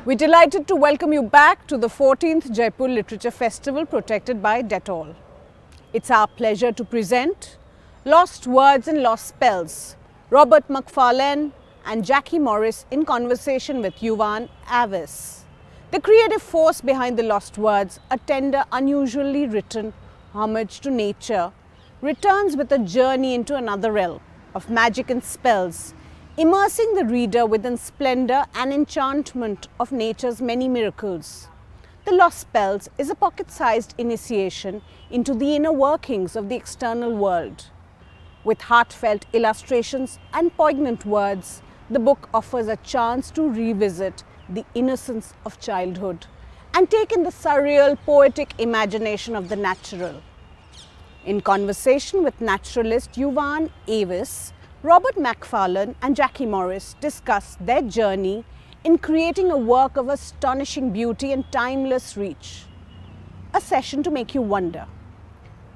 We're delighted to welcome you back to the 14th Jaipur Literature Festival protected by Dettol. It's our pleasure to present Lost Words and Lost Spells, Robert Macfarlane and Jacky Morris in conversation with Yuvan Avis. The creative force behind the Lost Words, a tender, unusually written homage to nature, returns with a journey into another realm of magic and spells, immersing the reader within splendor and enchantment of nature's many miracles. The Lost Spells is a pocket-sized initiation into the inner workings of the external world. With heartfelt illustrations and poignant words, the book offers a chance to revisit the innocence of childhood and take in the surreal, poetic imagination of the natural. In conversation with naturalist Yuvan Avis, Robert Macfarlane and Jacky Morris discuss their journey in creating a work of astonishing beauty and timeless reach. A session to make you wonder.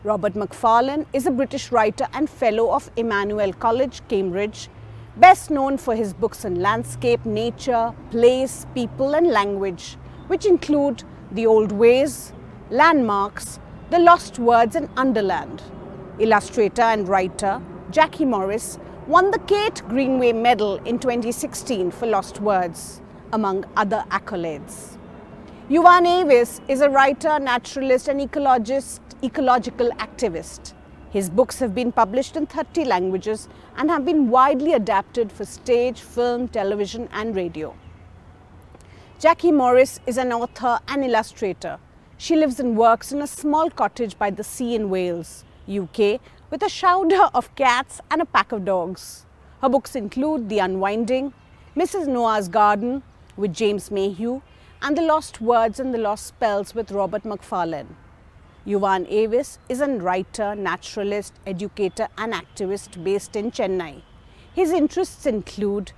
Robert Macfarlane is a British writer and fellow of Emmanuel College, Cambridge, best known for his books on landscape, nature, place, people and language, which include The Old Ways, Landmarks, The Lost Words and Underland. Illustrator and writer Jacky Morris won the Kate Greenway Medal in 2016 for Lost Words, among other accolades. Yuvan Avis is a writer, naturalist and ecological activist. His books have been published in 30 languages and have been widely adapted for stage, film, television and radio. Jacky Morris is an author and illustrator. She lives and works in a small cottage by the sea in Wales, UK, with a chowder of cats and a pack of dogs. Her books include The Unwinding, Mrs. Noah's Garden with James Mayhew, and The Lost Words and the Lost Spells with Robert Macfarlane. Yuvan Avis is a writer, naturalist, educator and activist based in Chennai. His interests include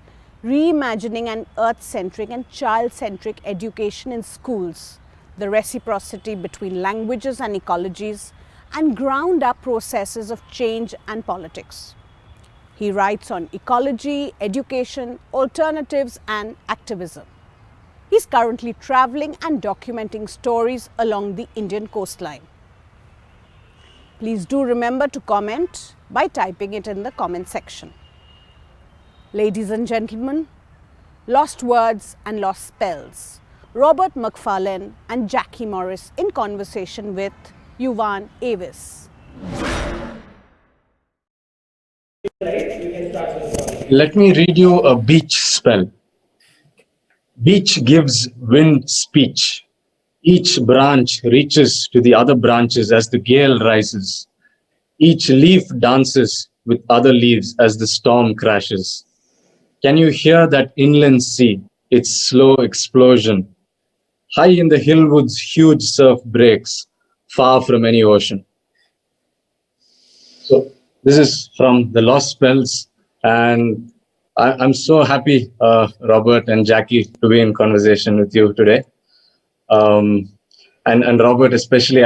reimagining an Earth-centric and child-centric education in schools, the reciprocity between languages and ecologies, and ground-up processes of change and politics. He writes on ecology, education, alternatives and activism. He's currently traveling and documenting stories along the Indian coastline. Please do remember to comment by typing it in the comment section. Ladies and gentlemen, Lost Words and Lost Spells, Robert Macfarlane and Jacky Morris in conversation with Yuvan Avis. Let me read you a beach spell. Beach gives wind speech. Each branch reaches to the other branches as the gale rises. Each leaf dances with other leaves as the storm crashes. Can you hear that inland sea, its slow explosion? High in the hillwoods, huge surf breaks, far from any ocean. So this is from the Lost Spells, and I'm so happy, Robert and Jacky, to be in conversation with you today. And Robert, especially,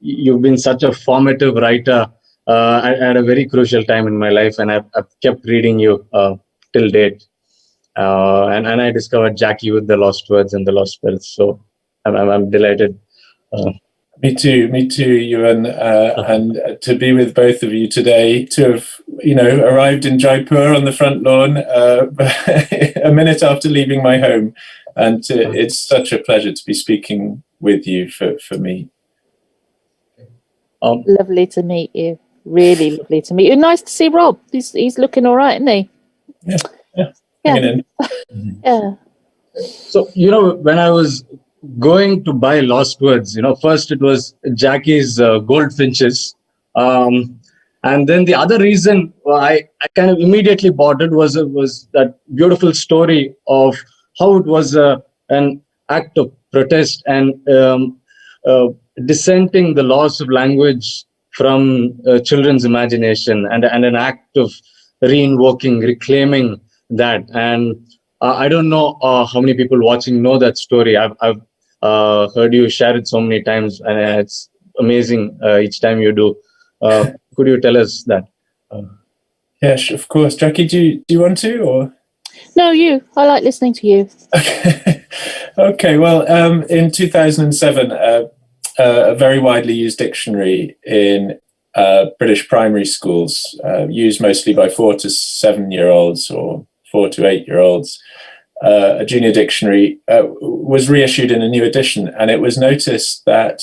you've been such a formative writer at a very crucial time in my life, and I've kept reading you till date. And I discovered Jacky with the Lost Words and the Lost Spells. So I'm delighted. Me too, Yuvan, and to be with both of you today, to have, arrived in Jaipur on the front lawn a minute after leaving my home. And it's such a pleasure to be speaking with you for me. Lovely to meet you. Really lovely to meet you. Nice to see Rob. He's looking all right, isn't he? Yeah. Hanging in. Yeah. So, when I was going to buy Lost Words, first it was Jacky's Goldfinches. And then the other reason I kind of immediately bought it was that beautiful story of how it was an act of protest and dissenting the laws of language from children's imagination and an act of re-invoking, reclaiming that. And I don't know how many people watching know that story. I've heard you share it so many times, and it's amazing each time you do. Could you tell us that? Yes, of course. Jacky, do you want to? Or no, you. I like listening to you. Okay. Okay, well, in 2007, a very widely used dictionary in British primary schools, used mostly by 4 to 7-year-olds or 4 to 8-year-olds, a junior dictionary, was reissued in a new edition, and it was noticed that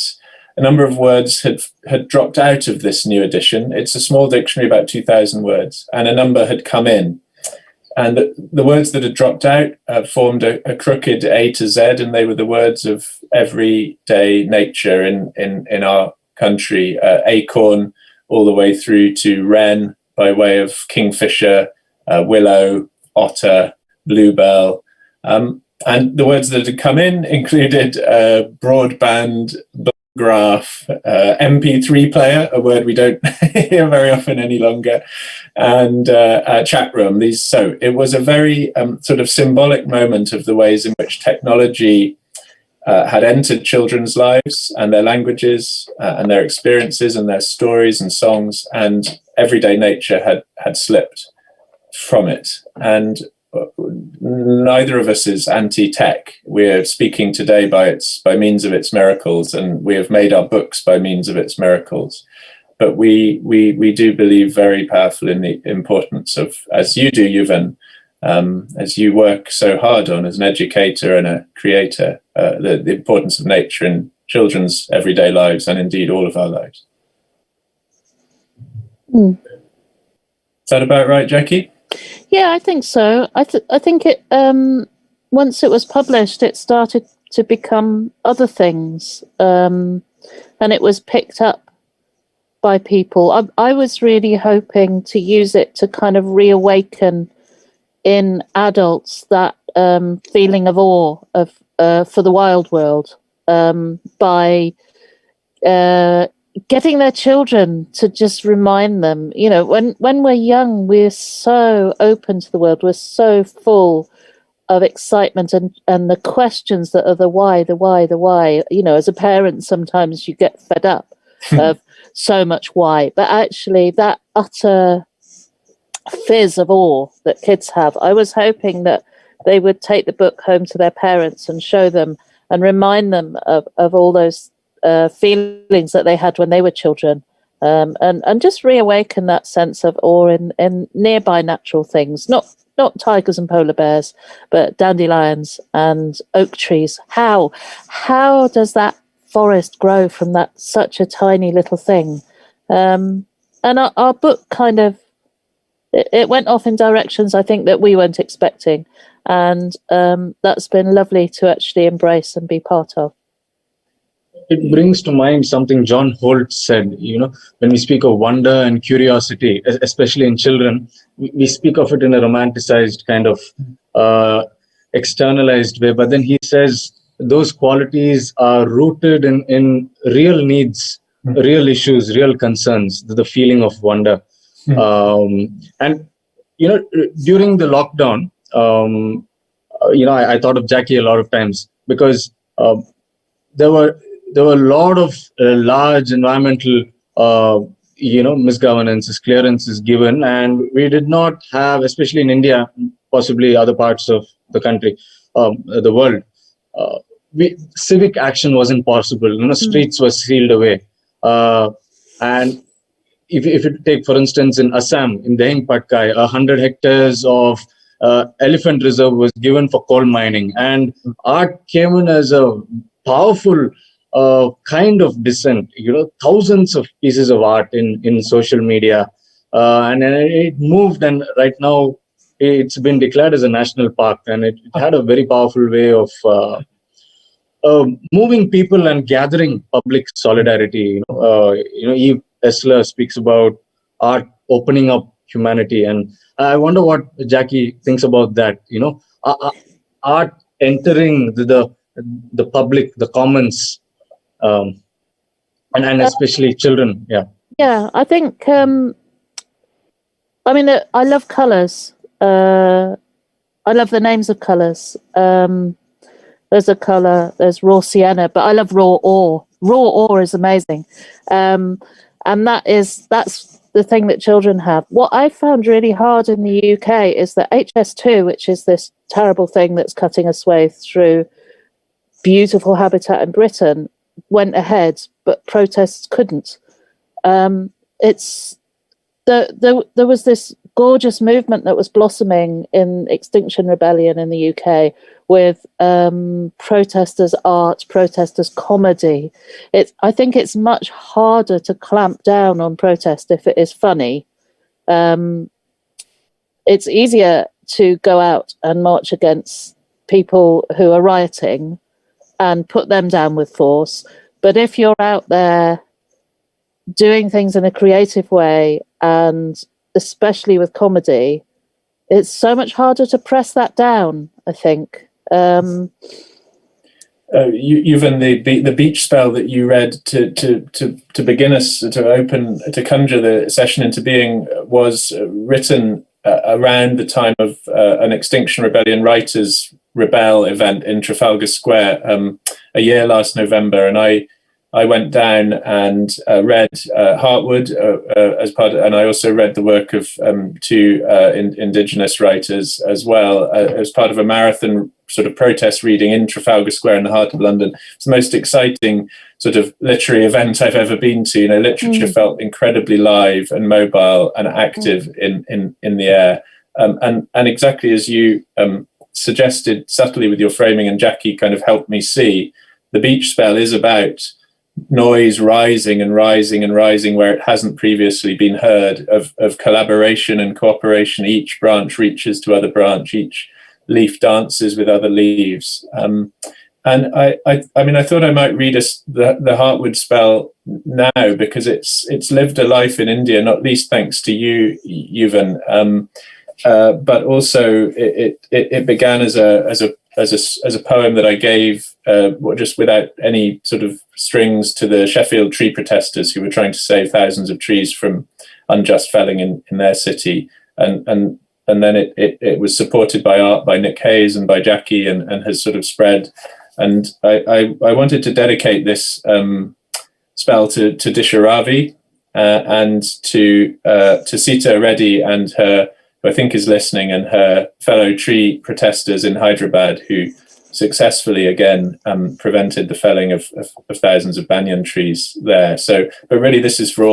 a number of words had dropped out of this new edition. It's a small dictionary, about 2,000 words, and a number had come in. And the words that had dropped out formed a crooked A to Z, and they were the words of everyday nature in our country, acorn all the way through to wren by way of kingfisher, willow, otter, bluebell. And the words that had come in included broadband, graph, MP3 player, a word we don't hear very often any longer, and chat room. So it was a very sort of symbolic moment of the ways in which technology had entered children's lives and their languages and their experiences and their stories and songs, and everyday nature had slipped from it. And neither of us is anti-tech. We're speaking today by means of its miracles, and we have made our books by means of its miracles. But we do believe very powerful in the importance of, as you do, Yuvan, as you work so hard on as an educator and a creator, the importance of nature in children's everyday lives and indeed all of our lives. Mm. Is that about right, Jacky? Yeah, I think so. I think it once it was published, it started to become other things, and it was picked up by people. I was really hoping to use it to kind of reawaken in adults that feeling of awe of for the wild world, by getting their children to just remind them, when we're young, we're so open to the world, we're so full of excitement and the questions that are the why. As a parent, sometimes you get fed up of so much why, but actually that utter fizz of awe that kids have, I was hoping that they would take the book home to their parents and show them and remind them of all those feelings that they had when they were children, and just reawaken that sense of awe in nearby natural things, not tigers and polar bears, but dandelions and oak trees. How does that forest grow from that such a tiny little thing? And our book kind of it went off in directions I think that we weren't expecting, and that's been lovely to actually embrace and be part of. It brings to mind something John Holt said, when we speak of wonder and curiosity, especially in children, we speak of it in a romanticized kind of externalized way. But then he says those qualities are rooted in real needs, real issues, real concerns, the feeling of wonder. And, during the lockdown, I thought of Jacky a lot of times because there were a lot of large environmental, misgovernances, clearances given, and we did not have, especially in India, possibly other parts of the country, the world, civic action wasn't possible. Streets were sealed away, and if you take, for instance, in Assam, in Dehing Patkai, 100 hectares of elephant reserve was given for coal mining, and art came in as a powerful kind of dissent. Thousands of pieces of art in social media, and it moved, and right now it's been declared as a national park, and it had a very powerful way of moving people and gathering public solidarity. Eve Esler speaks about art opening up humanity, and I wonder what Jacky thinks about that. Art entering the public, the commons, and especially children. Yeah, I think. I love colours. I love the names of colours. There's a colour. There's raw sienna, but I love raw ore. Raw ore is amazing, and that's the thing that children have. What I found really hard in the UK is that HS2, which is this terrible thing that's cutting a swathe through beautiful habitat in Britain went ahead, but protests couldn't. There was this gorgeous movement that was blossoming in Extinction Rebellion in the UK with protesters' art, protesters' comedy. I think it's much harder to clamp down on protest if it is funny. It's easier to go out and march against people who are rioting and put them down with force. But if you're out there doing things in a creative way, and especially with comedy, it's so much harder to press that down, I think. Yuvan, the beach spell that you read to begin us, to conjure the session into being, was written around the time of an Extinction Rebellion Writers Rebel event in Trafalgar Square a year last November, and I went down and read Heartwood as part of, and I also read the work of two Indigenous writers as well as part of a marathon sort of protest reading in Trafalgar Square in the heart of London. It's the most exciting sort of literary event I've ever been to. You know, literature felt incredibly live and mobile and active in the air. And exactly as you suggested subtly with your framing, and Jacky kind of helped me see, the beach spell is about noise rising and rising and rising where it hasn't previously been heard, of collaboration and cooperation. Each branch reaches to other branch, each leaf dances with other leaves. And I mean, I thought I might read us the Heartwood spell now, because it's lived a life in India, not least thanks to you, Yuvan. But also it began as a poem that I gave just without any sort of strings to the Sheffield tree protesters who were trying to save thousands of trees from unjust felling in their city, and then it was supported by art by Nick Hayes and by Jacky, and has sort of spread. And I wanted to dedicate this spell to Disha Ravi and to Sita Reddy and her, who I think is listening, and her fellow tree protesters in Hyderabad, who successfully again prevented the felling of thousands of banyan trees there. So, but really this is for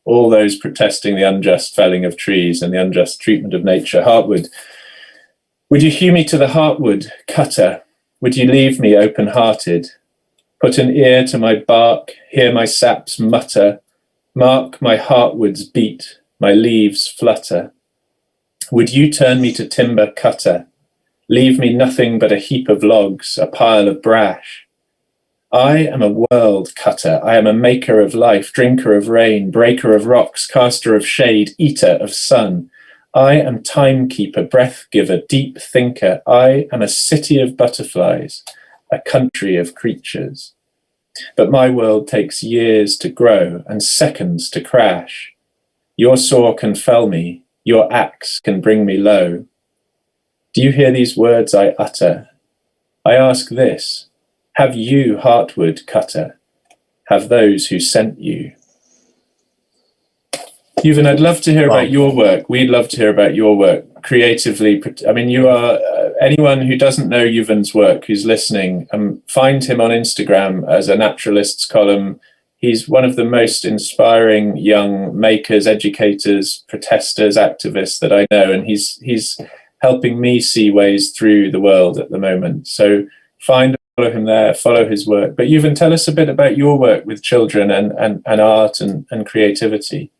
all those protesting the unjust felling of trees and the unjust treatment of nature. Heartwood. Would you hew me to the heartwood, cutter? Would you leave me open-hearted? Put an ear to my bark, hear my saps mutter, mark my heartwood's beat, my leaves flutter. Would you turn me to timber cutter? Leave me nothing but a heap of logs, a pile of brash. I am a world cutter. I am a maker of life, drinker of rain, breaker of rocks, caster of shade, eater of sun. I am timekeeper, breath giver, deep thinker. I am a city of butterflies, a country of creatures. But my world takes years to grow and seconds to crash. Your saw can fell me, your axe can bring me low. Do you hear these words I utter? I ask this, have you heartwood, cutter? Have those who sent you? Yuvan, I'd love to hear about your work. We'd love to hear about your work creatively. I mean, you are, anyone who doesn't know Yuvan's work, who's listening, find him on Instagram as a naturalist's column. He's one of the most inspiring young makers, educators, protesters, activists that I know, and he's helping me see ways through the world at the moment. So follow him there, follow his work. But Yuvan, tell us a bit about your work with children and art and creativity.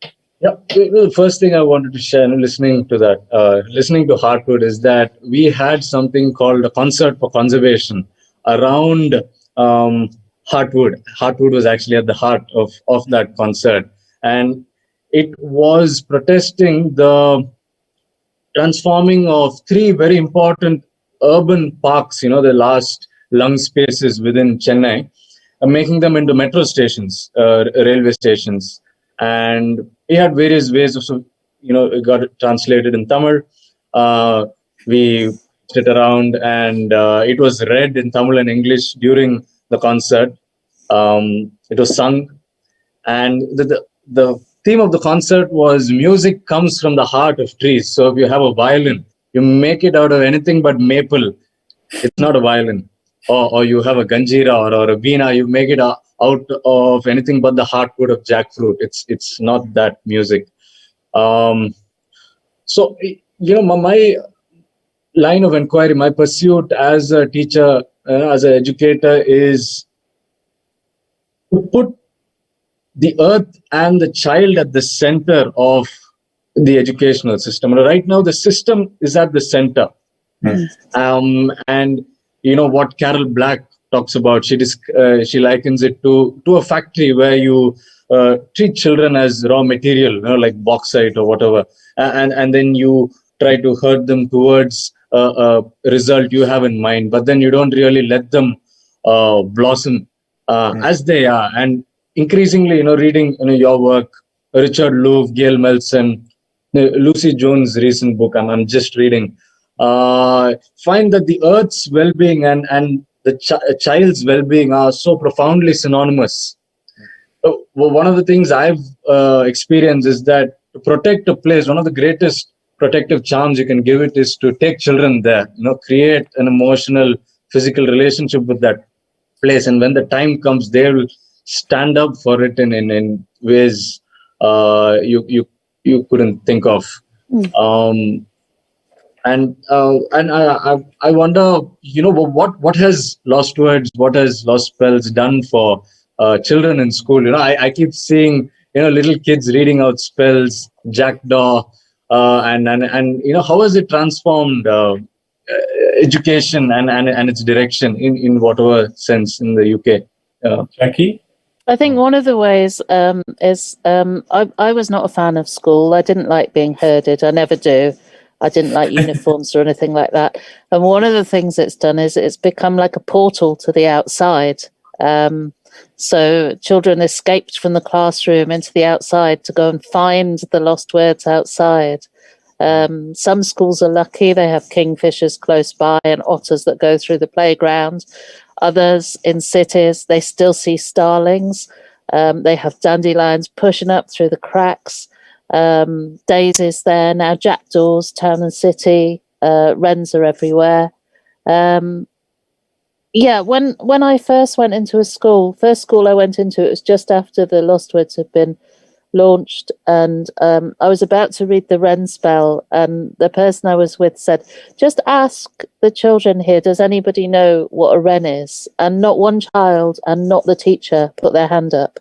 Yeah, the first thing I wanted to share, listening to Heartwood, is that we had something called a concert for conservation around Heartwood. Heartwood was actually at the heart of that concert, and it was protesting the transforming of three very important urban parks, the last lung spaces within Chennai, making them into metro stations, railway stations. And we had various ways of, it got translated in Tamil. We sit around and it was read in Tamil and English during the concert. It was sung. And the theme of the concert was music comes from the heart of trees. So if you have a violin, you make it out of anything but maple. It's not a violin. or you have a ganjira or a veena, you make it out of anything but the hardwood of jackfruit. It's not that music. So, my line of inquiry, my pursuit as a teacher, as an educator, is to put the earth and the child at the center of the educational system. Right now, the system is at the center. And what Carol Black talks about, she likens it to a factory where you treat children as raw material, like bauxite or whatever, and then you try to herd them towards a result you have in mind, but then you don't really let them blossom as they are. And increasingly, reading your work, Richard Louv, Gail Melson, Lucy Jones' recent book, I'm just reading, find that the earth's well-being and the child's well-being are so profoundly synonymous. One of the things I've experienced is that to protect a place, one of the greatest protective charms you can give it is to take children there, create an emotional, physical relationship with that place. And when the time comes, they will stand up for it in ways you couldn't think of. And I wonder, what has Lost Words, what has Lost Spells done for children in school? I keep seeing little kids reading out spells, jackdaw, and how has it transformed education and its direction in whatever sense in the UK? Jacky? I think one of the ways is I was not a fan of school. I didn't like being herded. I never do. I didn't like uniforms or anything like that. And one of the things it's done is it's become like a portal to the outside. So children escaped from the classroom into the outside to go and find the lost words outside. Some schools are lucky. They have kingfishers close by and otters that go through the playground. Others in cities, they still see starlings. They have dandelions pushing up through the cracks. Daisies there now, jackdaws, town and city, wrens are everywhere. When I first went into first school I went into, it was just after the Lost Words had been launched, and I was about to read the wren spell, and the person I was with said, just ask the children here, does anybody know what a wren is? And not one child and not the teacher put their hand up.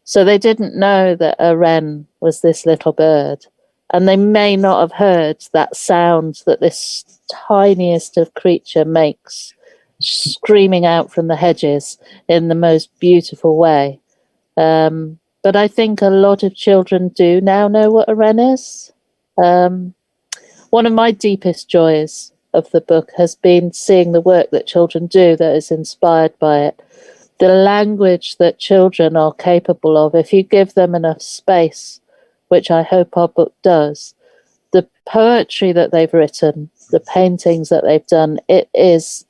So they didn't know that a wren was this little bird, and they may not have heard that sound that this tiniest of creature makes, screaming out from the hedges in the most beautiful way. But I think a lot of children do now know what a wren is. One of my deepest joys of the book has been seeing the work that children do that is inspired by it. The language that children are capable of, if you give them enough space, which I hope our book does, the poetry that they've written, the paintings that they've done, it's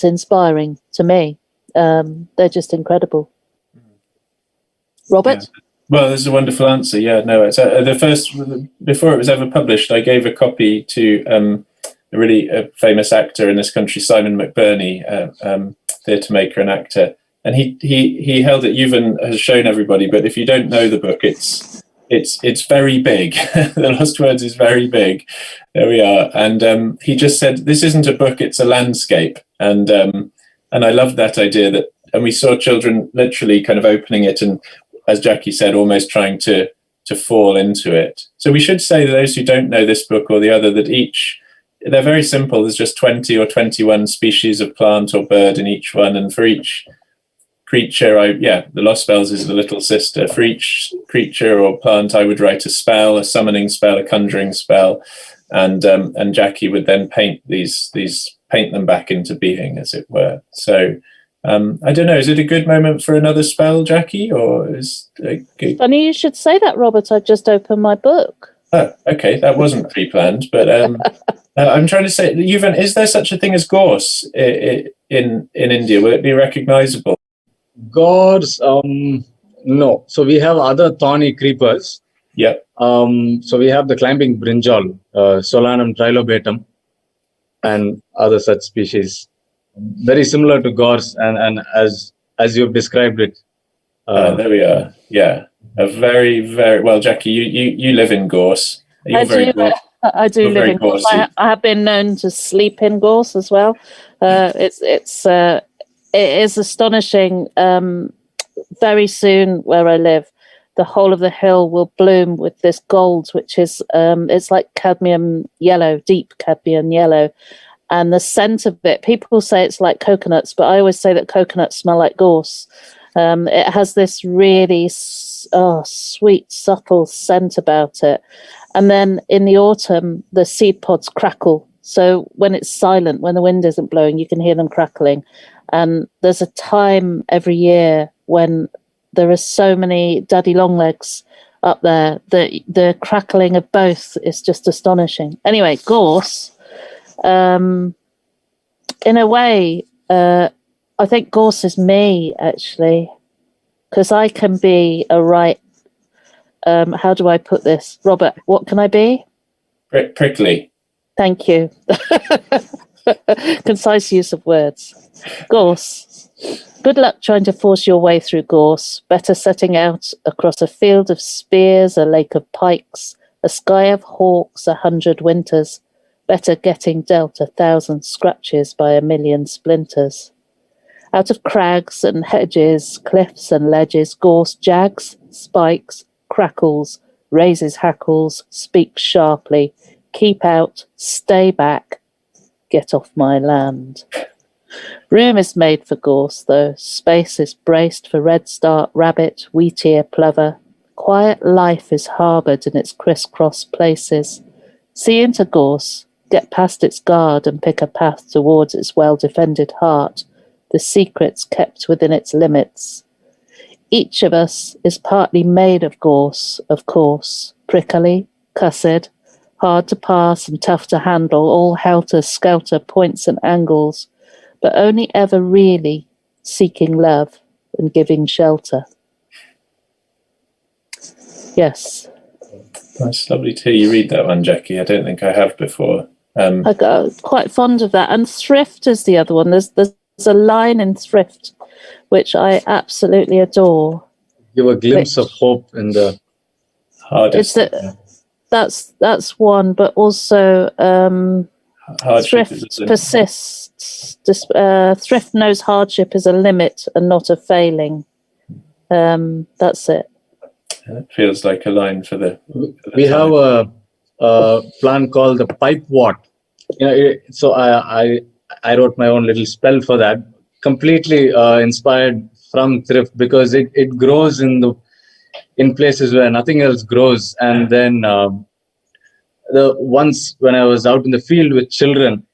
inspiring to me. They're just incredible. Robert? Yeah. Well, this is a wonderful answer. Yeah, no, it's the first, before it was ever published, I gave a copy to a really famous actor in this country, Simon McBurney, theatre maker and actor. And he held it. Yuvan has shown everybody, but if you don't know the book, it's very big. The Lost Words is very big. There we are. And he just said, this isn't a book, it's a landscape. And I loved that idea and we saw children literally kind of opening it and, as Jacky said, almost trying to fall into it. So we should say to those who don't know this book or the other that they're very simple. There's just 20 or 21 species of plant or bird in each one. And for each creature, the Lost Spells is the little sister. For each creature or plant, I would write a spell, a summoning spell, a conjuring spell. And Jacky would then paint them back into being, as it were. So I don't know, is it a good moment for another spell, Jacky, or is it... Funny you should say that, Robert. I just opened my book. Oh, okay, that wasn't pre-planned, but I'm trying to say, Yuvan, is there such a thing as gorse in India? Will it be recognizable? Gorse, no. So we have other thorny creepers. Yep. So we have the climbing brinjal, Solanum trilobatum, and other such species. very similar to gorse, and as you've described it. There we are. Yeah, a very, very well, Jacky. You live in gorse. I do live in gorse. I have been known to sleep in gorse as well. It is astonishing. Very soon, where I live, the whole of the hill will bloom with this gold, which is it's like cadmium yellow, deep cadmium yellow, and the scent of it. People say it's like coconuts, but I always say that coconuts smell like gorse. It has this really sweet, subtle scent about it. And then in the autumn, the seed pods crackle. So when it's silent, when the wind isn't blowing, you can hear them crackling. And there's a time every year when there are so many daddy longlegs up there that the crackling of both is just astonishing. Anyway, gorse, in a way, I think gorse is me, actually, because I can be a right, how do I put this? Robert, what can I be? Prickly. Thank you. Concise use of words. Gorse. Good luck trying to force your way through gorse. Better setting out across a field of spears, a lake of pikes, a sky of hawks, 100 winters. Better getting dealt 1,000 scratches by 1,000,000 splinters. Out of crags and hedges, cliffs and ledges, gorse jags, spikes, crackles, raises hackles, speaks sharply. Keep out, stay back, get off my land. Room is made for gorse, though. Space is braced for redstart, rabbit, wheatear, plover. Quiet life is harboured in its criss-cross places. See into gorse, get past its guard and pick a path towards its well-defended heart, the secrets kept within its limits. Each of us is partly made of gorse, of course, prickly, cussed, hard to pass and tough to handle, all helter-skelter points and angles, but only ever really seeking love and giving shelter. Yes. That's lovely to hear you read that one, Jacky. I don't think I have before. I got quite fond of that. And thrift is the other one. There's a line in thrift which I absolutely adore. Give a glimpse of hope in the hardest. That's one, but also thrift persists. Thrift knows hardship is a limit and not a failing. That's it. It feels like a line for the. We have a plant called the pipewort. So I wrote my own little spell for that, completely inspired from thrift, because it grows in places where nothing else grows. And then once when I was out in the field with children,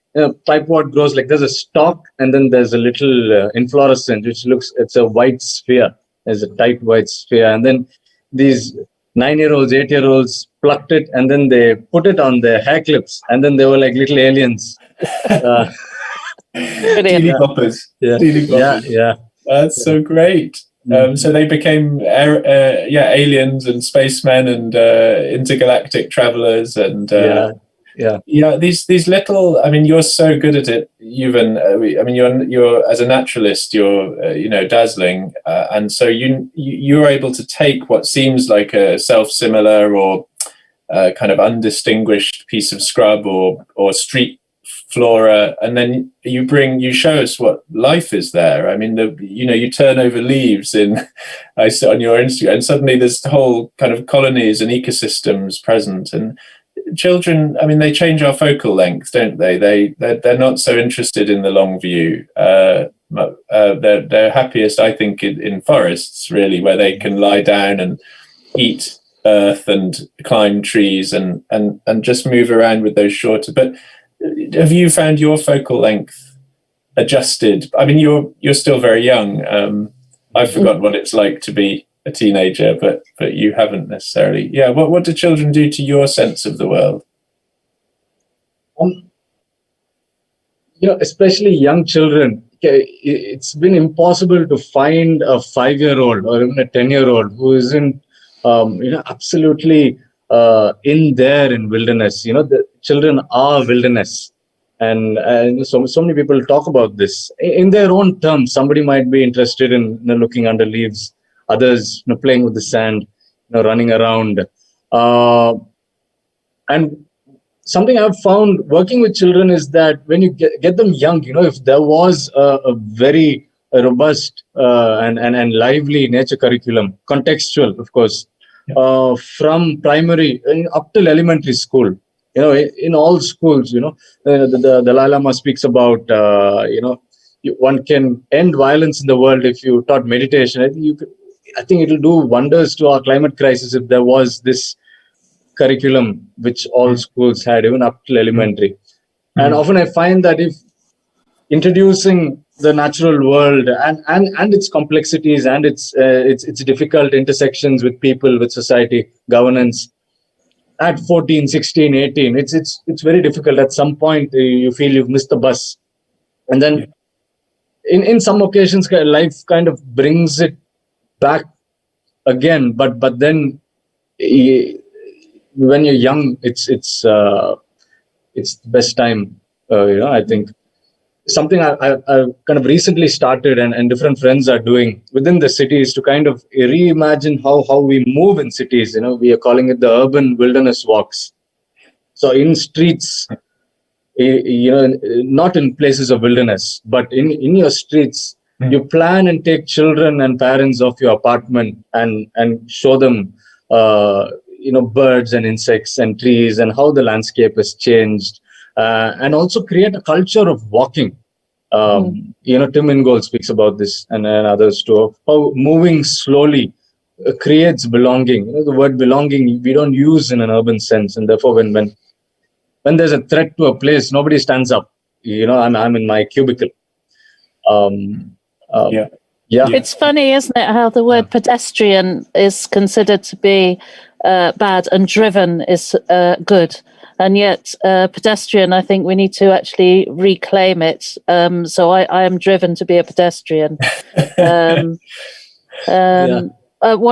pipewort grows like there's a stalk, and then there's a little inflorescence which it's a white sphere. There's a tight white sphere, and then these 9-year-olds, 8-year-olds plucked it, and then they put it on their hair clips, and then they were like little aliens. Teeny boppers. Yeah. That's so great. So they became aliens and spacemen and intergalactic travelers and these little. I mean, you're so good at it, Yuvan. I mean, you're as a naturalist, you're dazzling, and so you're able to take what seems like a self-similar or kind of undistinguished piece of scrub or street flora, and then you show us what life is there. I mean, you turn over leaves I saw on your Instagram, and suddenly there's whole kind of colonies and ecosystems present. And children, I mean, they change our focal length, don't they? They're not so interested in the long view. They're happiest, I think, in forests, really, where they can lie down and eat earth and climb trees and just move around with those shorter. But have you found your focal length adjusted? I mean, you're still very young. I've forgotten what it's like to be a teenager, but you haven't necessarily. Yeah. What do children do to your sense of the world? Especially young children. It's been impossible to find a 5-year-old or even a 10-year-old who isn't, absolutely in wilderness. The children are wilderness. and so many people talk about this in their own terms. Somebody might be interested in looking under leaves, others playing with the sand, running around, and something I've found working with children is that when you get them young, if there was a very robust and lively nature curriculum, contextual, of course, from primary up till elementary school, in all schools, the Dalai Lama speaks about, one can end violence in the world if you taught meditation. I think it'll do wonders to our climate crisis if there was this curriculum which all schools had, even up till elementary. And often I find that if introducing the natural world and its complexities and its difficult intersections with people, with society, governance, at 14, 16, 18, it's very difficult. At some point, you feel you've missed the bus. And then in some occasions, life kind of brings it back again. But then when you're young, it's the best time. I think something I kind of recently started and different friends are doing within the cities to kind of reimagine how we move in cities. We are calling it the urban wilderness walks. So in streets, not in places of wilderness, but in your streets, you plan and take children and parents of your apartment and show them birds and insects and trees and how the landscape has changed, and also create a culture of walking. Tim Ingold speaks about this, and others too, how moving slowly creates belonging. The word belonging we don't use in an urban sense, and therefore when there's a threat to a place, nobody stands up. I'm in my cubicle. It's funny, isn't it, how the word pedestrian is considered to be bad and driven is good. And yet pedestrian, I think we need to actually reclaim it. So I am driven to be a pedestrian. One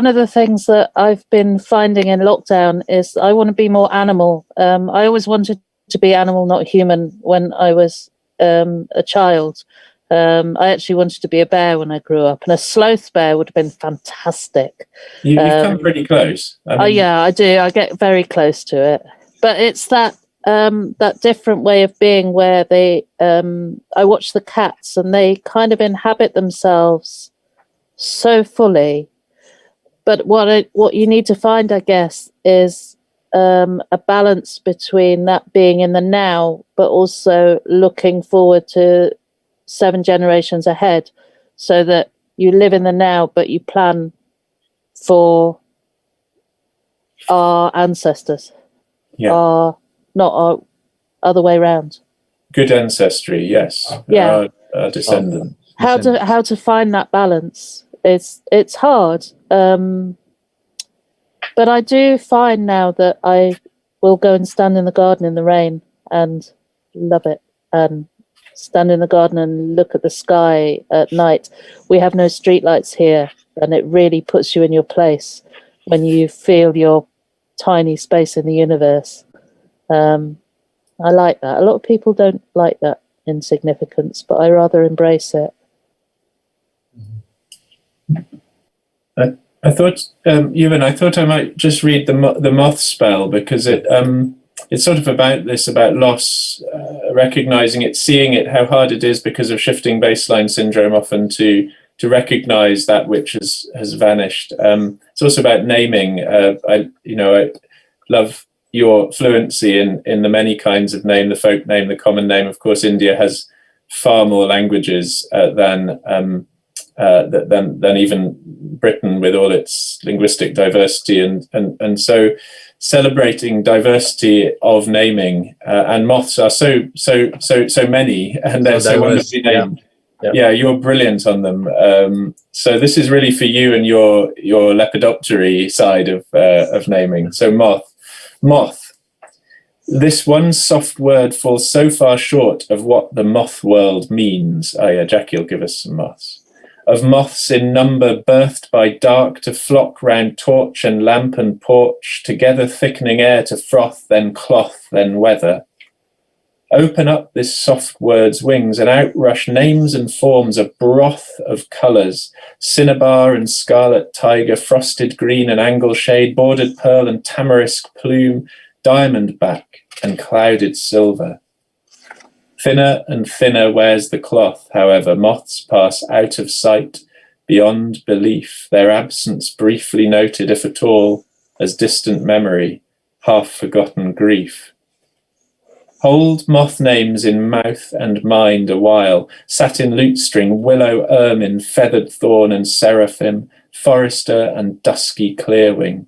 of the things that I've been finding in lockdown is I want to be more animal. I always wanted to be animal, not human, when I was a child. I actually wanted to be a bear when I grew up, and a sloth bear would have been fantastic. You've come pretty close. Yeah, I do. I get very close to it. But it's that different way of being where they. I watch the cats, and they kind of inhabit themselves so fully. But what you need to find, I guess, is a balance between that being in the now, but also looking forward to 7 generations ahead, so that you live in the now, but you plan for our ancestors, not our other way around. Good ancestry, yes. Yeah, our descendants. How to find that balance? It's hard, but I do find now that I will go and stand in the garden in the rain and love it, and stand in the garden and look at the sky at night. We have no streetlights here, and it really puts you in your place when you feel your tiny space in the universe. I like that. A lot of people don't like that insignificance, but I rather embrace it. I thought, Yuvan, I might just read the Moth spell, because it's sort of about loss, recognizing it, seeing it, how hard it is because of shifting baseline syndrome often to recognize that which has vanished. It's also about naming. I love your fluency in the many kinds of name, the folk name, the common name. Of course, India has far more languages than even Britain, with all its linguistic diversity, and so celebrating diversity of naming, and moths are so many, and they're so wonderfully named. Yeah, you're brilliant on them. So this is really for you and your lepidoptery side of naming. So moth. This one soft word falls so far short of what the moth world means. Jacky will give us some moths. Of moths in number, birthed by dark to flock round torch and lamp and porch, together thickening air to froth, then cloth, then weather. Open up this soft word's wings, and out rush names and forms, a broth of colours, cinnabar and scarlet tiger, frosted green and angle shade, bordered pearl and tamarisk plume, diamond back and clouded silver. Thinner and thinner wears the cloth, however, moths pass out of sight, beyond belief, their absence briefly noted, if at all, as distant memory, half-forgotten grief. Hold moth names in mouth and mind a while, satin lutestring, willow ermine, feathered thorn and seraphim, forester and dusky clearwing.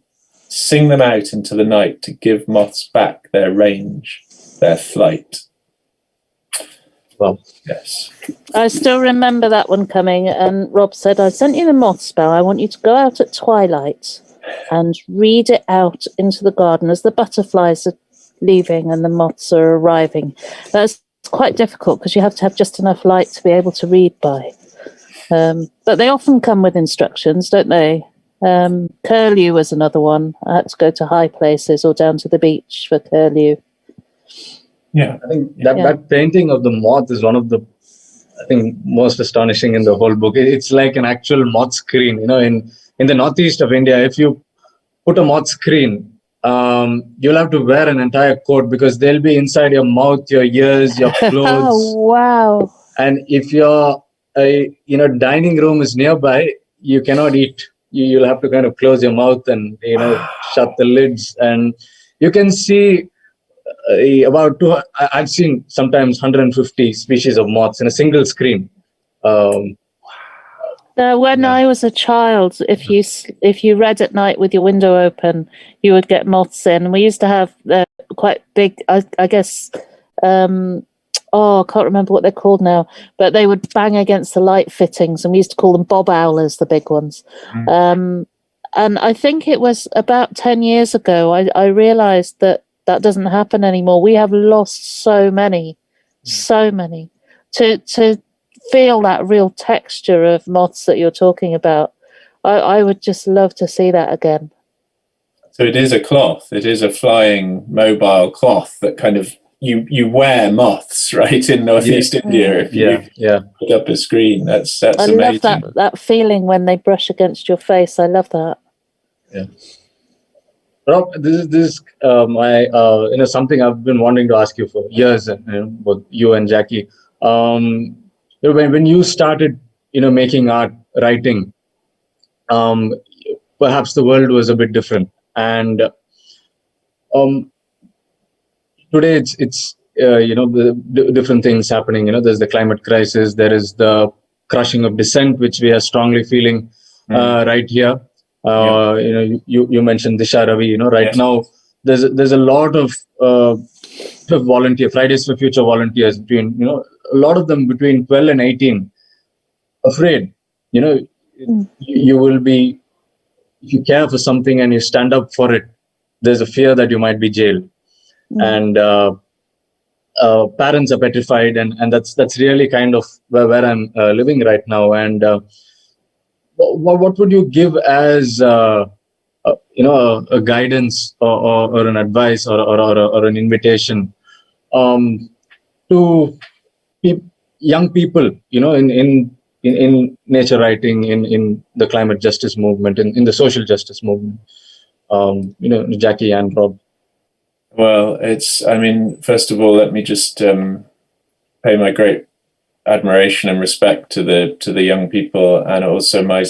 Sing them out into the night to give moths back their range, their flight. Well, yes. I still remember that one coming, and Rob said, I sent you the moth spell. I want you to go out at twilight and read it out into the garden as the butterflies are leaving and the moths are arriving. That's quite difficult because you have to have just enough light to be able to read by. But they often come with instructions, don't they? Curlew was another one. I had to go to high places or down to the beach for curlew. Yeah, I think that painting of the moth is one of the, I think, most astonishing in the whole book. It's like an actual moth screen. You know, in the northeast of India, if you put a moth screen, you'll have to wear an entire coat because they'll be inside your mouth, your ears, your clothes. Oh, wow. And if your dining room is nearby, you cannot eat. You'll have to kind of close your mouth and shut the lids, and you can see I've seen sometimes 150 species of moths in a single screen. When I was a child, if you read at night with your window open, you would get moths in. We used to have quite big, I guess. I can't remember what they're called now, but they would bang against the light fittings, and we used to call them bob owlers, the big ones. And I think it was about 10 years ago I realised that doesn't happen anymore. We have lost so many. To feel that real texture of moths that you're talking about, I would just love to see that again. So it is a cloth. It is a flying mobile cloth that kind of you wear moths, right, in northeast India. If you put up a screen, that's I amazing. love that feeling when they brush against your face. I love that. Yeah. Rob, this is something I've been wanting to ask you for years, both you and Jacky. When you started, making art, writing, perhaps the world was a bit different, and today it's the different things happening. There's the climate crisis, there is the crushing of dissent, which we are strongly feeling right here. You mentioned Disha Ravi. Right now there's a lot of Fridays for Future volunteers between a lot of them between 12 and 18, afraid. You will be, if you care for something and you stand up for it, there's a fear that you might be jailed. And parents are petrified, and that's really kind of where I'm living right now. And what would you give as a guidance or an advice or an invitation to young people, in nature writing, in the climate justice movement, in the social justice movement, Jacky and Rob? Well, first of all, let me just pay my great admiration and respect to the young people, and also my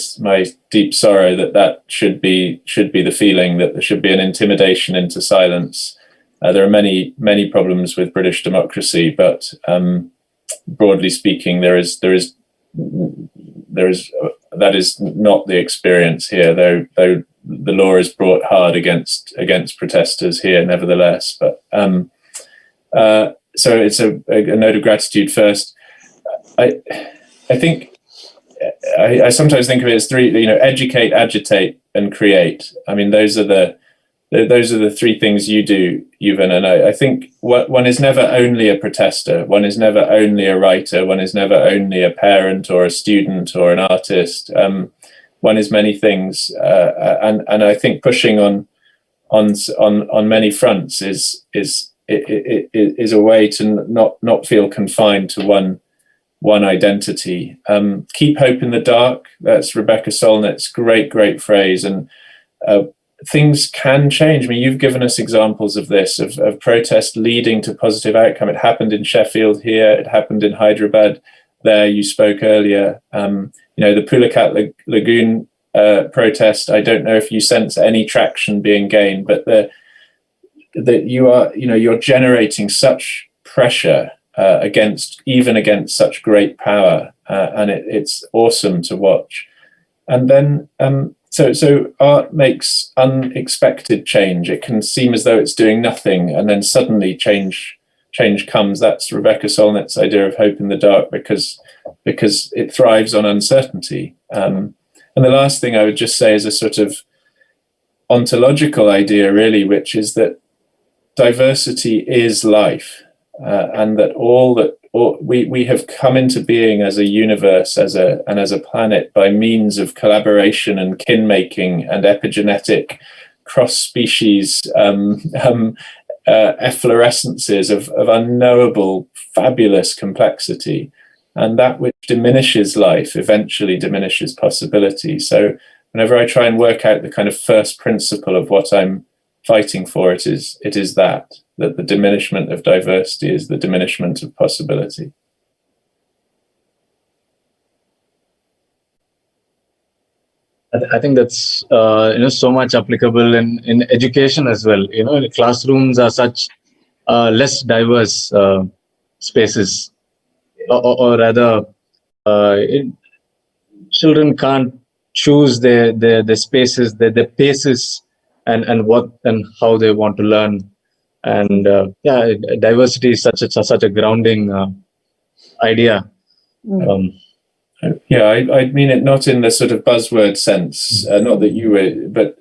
deep sorrow that should be the feeling, that there should be an intimidation into silence. There are many problems with British democracy, but broadly speaking, that is not the experience here. Though the law is brought hard against protesters here, nevertheless. But so it's a note of gratitude first. I think I sometimes think of it as three: educate, agitate, and create. I mean, those are the three things you do, Yuvan. And I think one is never only a protester. One is never only a writer. One is never only a parent or a student or an artist. One is many things, and I think pushing on many fronts is is a way to not feel confined to one identity. Keep hope in the dark. That's Rebecca Solnit's great phrase. And things can change. I mean, you've given us examples of this, of protest leading to positive outcome. It happened in Sheffield here. It happened in Hyderabad. There, you spoke earlier. The Pulicat Lagoon protest. I don't know if you sense any traction being gained, but you're generating such pressure against such great power, and it's awesome to watch. And then so art makes unexpected change. It can seem as though it's doing nothing, and then suddenly change comes. That's Rebecca Solnit's idea of hope in the dark, because it thrives on uncertainty. And the last thing I would just say is a sort of ontological idea, really, which is that diversity is life, and that we have come into being as a universe, as a planet, by means of collaboration and kin making and epigenetic cross-species efflorescences of unknowable, fabulous complexity, and that which diminishes life eventually diminishes possibility. So whenever I try and work out the kind of first principle of what I'm fighting for, it is that the diminishment of diversity is the diminishment of possibility. I think that's so much applicable in education as well. Classrooms are such less diverse spaces, or rather, children can't choose their spaces, their paces, and what and how they want to learn. And diversity is such a grounding idea. I mean it not in the sort of buzzword sense, not that you were, but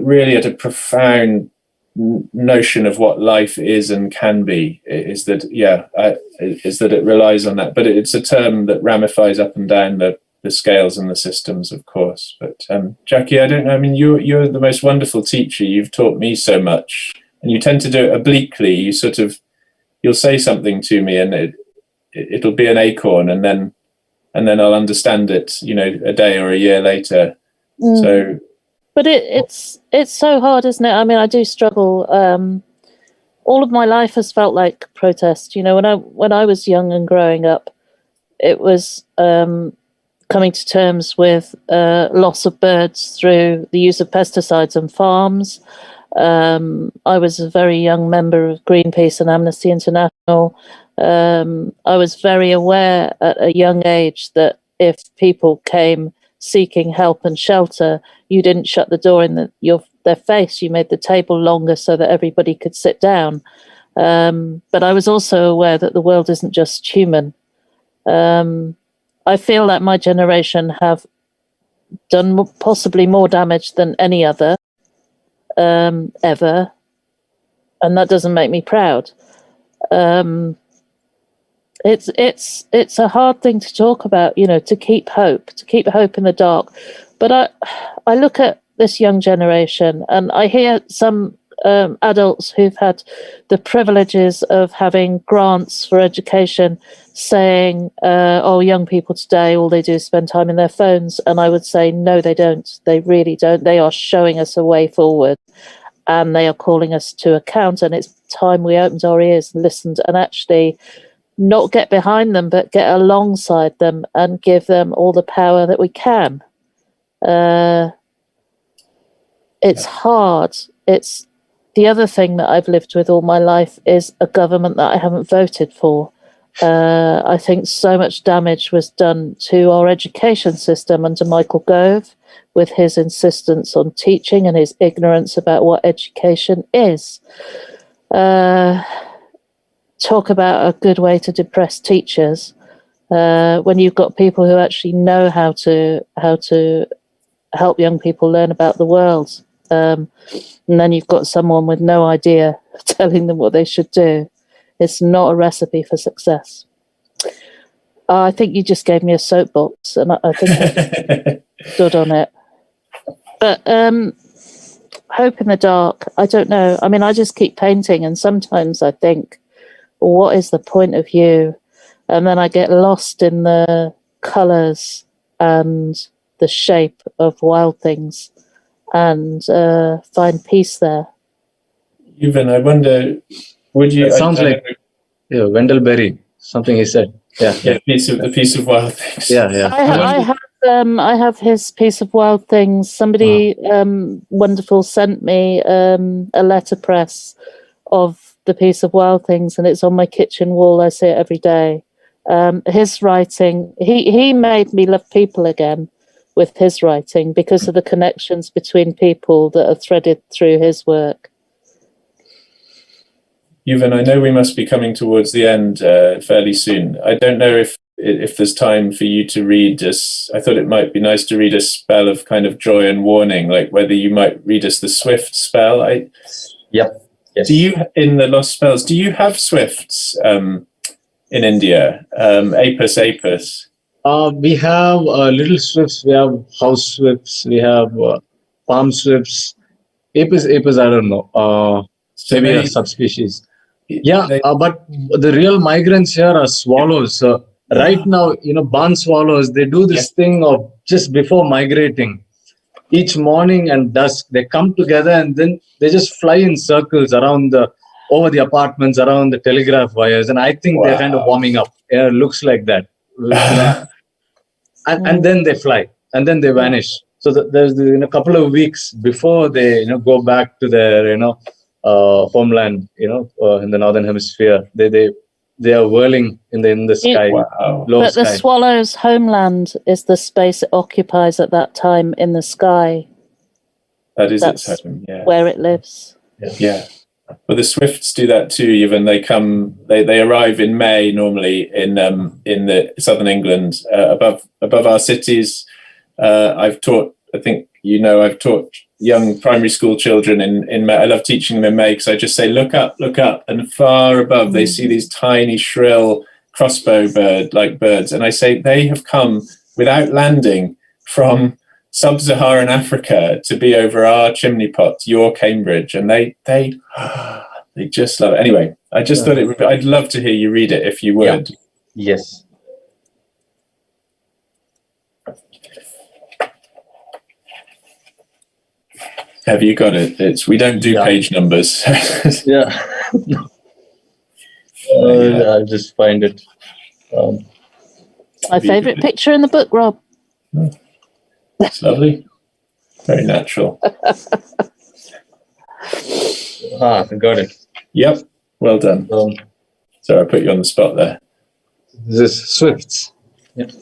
really at a profound notion of what life is and can be. Is that it relies on that, but it's a term that ramifies up and down the scales and the systems, of course. But Jacky, I don't know. I mean, you're the most wonderful teacher. You've taught me so much, and you tend to do it obliquely. You'll say something to me, and it'll be an acorn, and then I'll understand it, a day or a year later. So, but it's so hard, isn't it? I mean, I do struggle. All of my life has felt like protest. When I was young and growing up, it was coming to terms with loss of birds through the use of pesticides on farms. I was a very young member of Greenpeace and Amnesty International. I was very aware at a young age that if people came seeking help and shelter, you didn't shut the door in their face. You made the table longer so that everybody could sit down. But I was also aware that the world isn't just human. I feel that my generation have done possibly more damage than any other ever, and that doesn't make me proud. It's a hard thing to talk about, to keep hope in the dark. But I look at this young generation, and I hear some adults who've had the privileges of having grants for education saying, young people today, all they do is spend time in their phones. And I would say, no, they don't. They really don't. They are showing us a way forward, and they are calling us to account. And it's time we opened our ears and listened, and actually not get behind them, but get alongside them and give them all the power that we can. It's hard. It's the other thing that I've lived with all my life is a government that I haven't voted for. I think so much damage was done to our education system under Michael Gove, with his insistence on teaching and his ignorance about what education is. Talk about a good way to depress teachers, when you've got people who actually know how to help young people learn about the world, and then you've got someone with no idea telling them what they should do. It's not a recipe for success. I think you just gave me a soapbox, and I think I stood on it. But hope in the dark. I don't know. I mean, I just keep painting, and sometimes I think, well, what is the point of you? And then I get lost in the colours and the shape of wild things, and find peace there. Yuvan, I wonder, would you? It sounds like Wendell Berry, something he said. Yeah, the piece of wild things. yeah. I have his piece of wild things. Somebody wonderful sent me a letterpress of the piece of wild things, and it's on my kitchen wall. I see it every day. His writing, he made me love people again with his writing because of the connections between people that are threaded through his work. Yuvan, I know we must be coming towards the end fairly soon. I don't know if there's time for you to read us. I thought it might be nice to read a spell of kind of joy and warning, like whether you might read us the swift spell. Yep. Yes. Do you, in the lost spells, do you have swifts in India? Apis. We have little swifts, we have house swifts, we have palm swifts. Apis, I don't know. Maybe a subspecies. Yeah, but the real migrants here are swallows. Right now, barn swallows, they do this thing of just before migrating. Each morning and dusk, they come together and then they just fly in circles over the apartments, around the telegraph wires. And I think they're kind of warming up. Yeah, it looks like that. And then they fly and then they vanish. So there's in a couple of weeks before they go back to their homeland, in the northern hemisphere, they are whirling in the sky. But the swallow's homeland is the space it occupies at that time in the sky. That's its home, where it lives. Yeah. Well, the swifts do that too. Even they arrive in May normally in the southern England, above our cities. I've taught young primary school children in May. I love teaching them in May because I just say, look up, and far above they see these tiny, shrill crossbow bird-like birds, and I say they have come without landing from sub-Saharan Africa to be over our chimney pot, your Cambridge, and they just love it. Anyway, I just thought I'd love to hear you read it if you would. Yeah. Yes. Have you got it? We don't do page numbers. Yeah. I'll just find it. My favourite picture in the book, Rob. It's lovely. Very natural. I got it. Yep. Well done. Sorry, I put you on the spot there. This is swifts. Yep.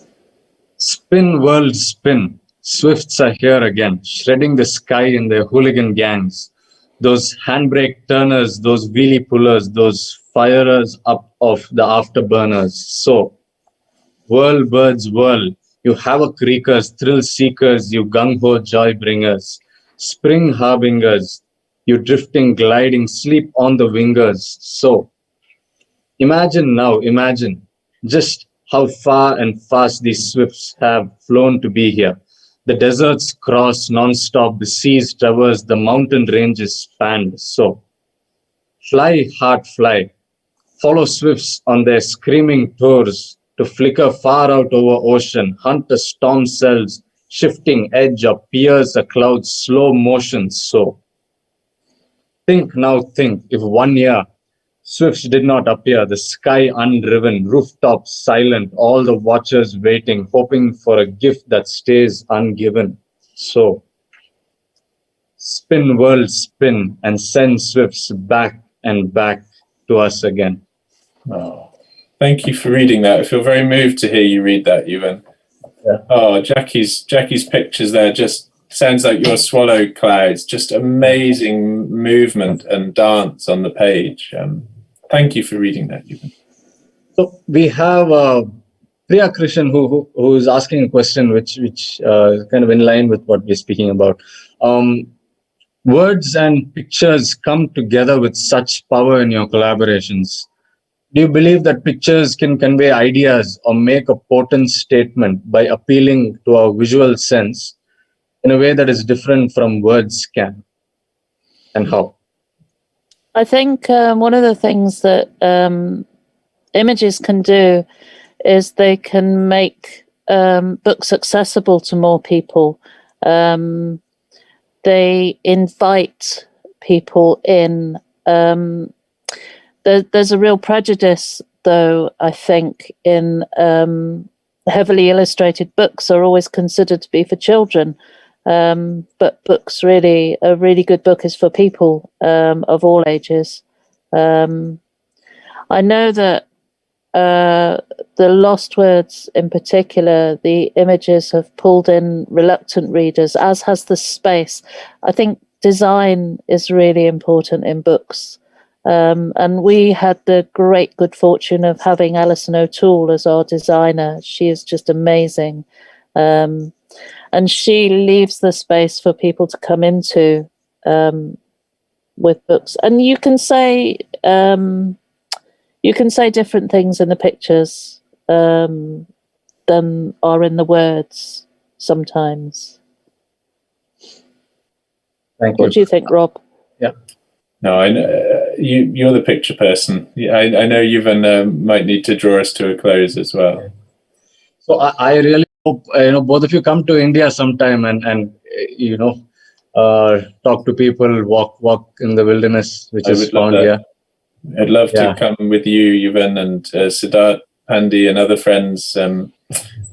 Spin, world, spin. Swifts are here again, shredding the sky in their hooligan gangs. Those handbrake turners, those wheelie pullers, those firers up of the afterburners. So, whirl, birds, whirl. You havoc wreakers, thrill seekers, you gung-ho joy bringers. Spring harbingers, you drifting, gliding, sleep on the wingers. So, imagine just how far and fast these swifts have flown to be here. The deserts cross non-stop, the seas traverse, the mountain ranges span. So, fly, heart, fly. Follow swifts on their screaming tours to flicker far out over ocean, hunt a storm cells, shifting edge or pierce a cloud's slow motion. So, think, if 1 year swifts did not appear, the sky undriven, rooftops silent, all the watchers waiting, hoping for a gift that stays ungiven. So, spin, world, spin, and send swifts back and back to us again. Oh, thank you for reading that. I feel very moved to hear you read that, Yuvan. Yeah. Oh, Jacky's pictures there just sounds like your swallow clouds. Just amazing movement and dance on the page. Thank you for reading that, Yuvan. So we have Priya Krishan who is asking a question which is kind of in line with what we're speaking about. Words and pictures come together with such power in your collaborations. Do you believe that pictures can convey ideas or make a potent statement by appealing to our visual sense in a way that is different from words can? and how? I think one of the things that images can do is they can make books accessible to more people. They invite people in. There's a real prejudice, though, I think, in heavily illustrated books are always considered to be for children. But books really, a really good book is for people of all ages. I know that the Lost Words in particular, the images have pulled in reluctant readers, as has the space. I think design is really important in books. And we had the great good fortune of having Alison O'Toole as our designer. She is just amazing. And she leaves the space for people to come into with books. And you can say different things in the pictures than are in the words sometimes. Thank you. What do you think, Rob? Yeah. No, I know, you're the picture person. I know Yuvan might need to draw us to a close as well. So I really hope both of you come to India sometime and talk to people, walk in the wilderness, which is found here. I'd love to come with you, Yuvan, and Siddharth, Pandi, and other friends.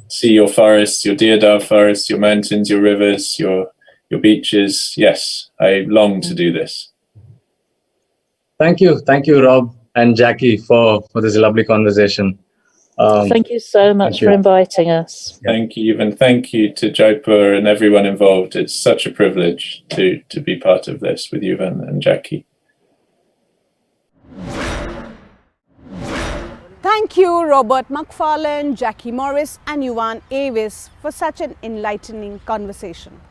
See your forests, your deodar forests, your mountains, your rivers, your beaches. Yes, I long to do this. Thank you, Rob and Jacky, for this lovely conversation. Thank you so much for inviting us. Thank you, Yuvan. Thank you to Jaipur and everyone involved. It's such a privilege to be part of this with Yuvan and Jacky. Thank you, Robert Macfarlane, Jacky Morris and Yuvan Avis for such an enlightening conversation.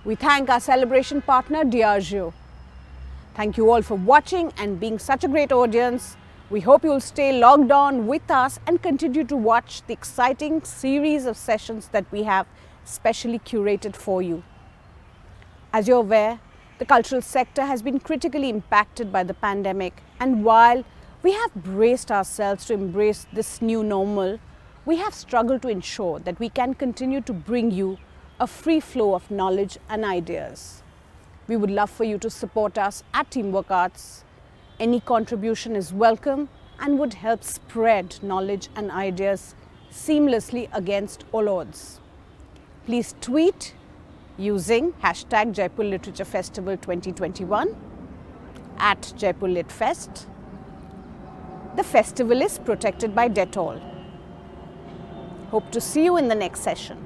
We thank our celebration partner, Diageo. Thank you all for watching and being such a great audience. We hope you will stay logged on with us and continue to watch the exciting series of sessions that we have specially curated for you. As you're aware, the cultural sector has been critically impacted by the pandemic, and while we have braced ourselves to embrace this new normal, we have struggled to ensure that we can continue to bring you a free flow of knowledge and ideas. We would love for you to support us at Teamwork Arts. Any contribution is welcome and would help spread knowledge and ideas seamlessly against all odds. Please tweet using hashtag Jaipur Literature Festival 2021 at Jaipur Lit Fest. The festival is protected by Dettol. Hope to see you in the next session.